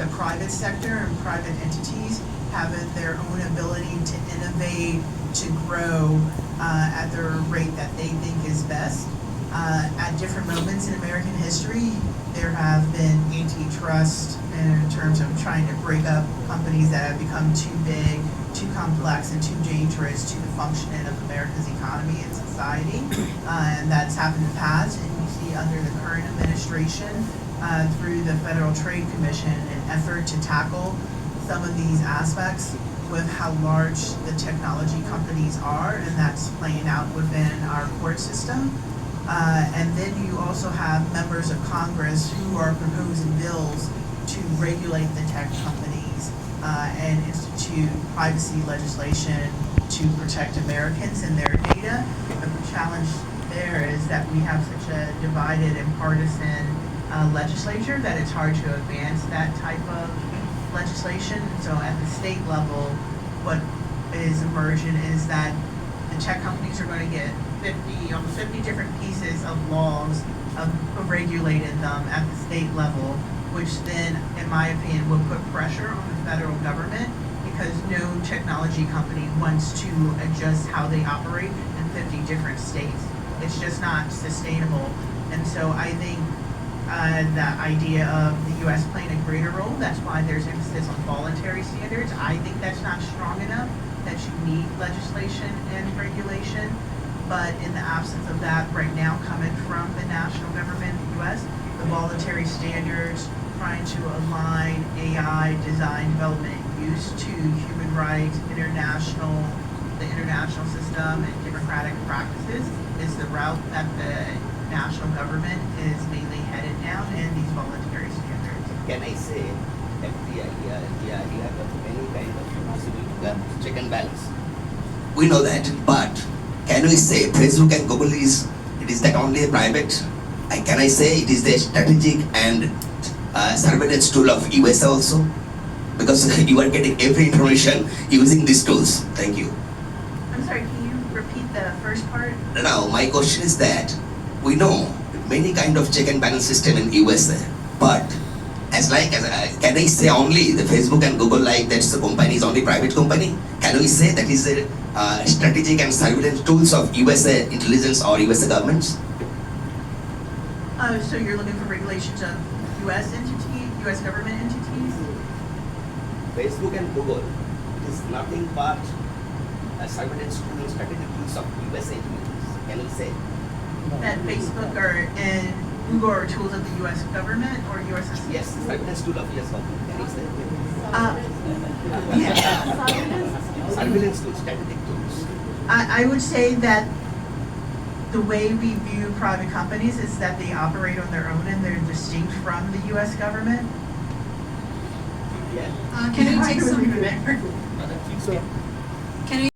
the private sector and private entities have their own ability to innovate, to grow at the rate that they think is best. At different moments in American history, there have been antitrust in terms of trying to break up companies that have become too big, too complex, and too dangerous to the functioning of America's economy and society. And that's happened in the past, and you see under the current administration, through the Federal Trade Commission, an effort to tackle some of these aspects with how large the technology companies are, and that's playing out within our court system. And then you also have members of Congress who are proposing bills to regulate the tech companies and institute privacy legislation to protect Americans and their data. But the challenge there is that we have such a divided and partisan legislature that it's hard to advance that type of legislation. So at the state level, what is emerging is that the tech companies are going to get almost 50 different pieces of laws regulating them at the state level, which then, in my opinion, will put pressure on the federal government because no technology company wants to adjust how they operate in 50 different states. It's just not sustainable. And so I think the idea of the U.S. playing a greater role, that's why there's emphasis on voluntary standards. I think that's not strong enough, that you need legislation and regulation. But in the absence of that right now coming from the national government, the U.S., the voluntary standards trying to align AI design, development, and use to human rights, the international system, and democratic practices is the route that the national government is mainly headed down, and these voluntary standards. Can I say that the idea of any kind of check and balance? We know that, but can we say Facebook and Google is that only a private? Can I say it is the strategic and surveillance tool of US also? Because you are getting every information using these tools. Thank you. I'm sorry, can you repeat the first part? Now, my question is that we know many kind of check and balance system in USA, but can I say only the Facebook and Google like that's the company is only private company? Can we say that is the strategic and surveillance tools of USA intelligence or USA governments? So you're looking for regulations of U.S. U.S. government entities? Facebook and Google is nothing but a surveillance tool and strategic tools of USA entities. Can we say? That Facebook and Google are tools of the U.S. government or U.S. Yes, surveillance tool of U.S. government. Can you say? Yeah. Surveillance tools, strategic tools. I would say that the way we view private companies is that they operate on their own and they're distinct from the U.S. government. Yeah. Can we take I would some? leave it there. So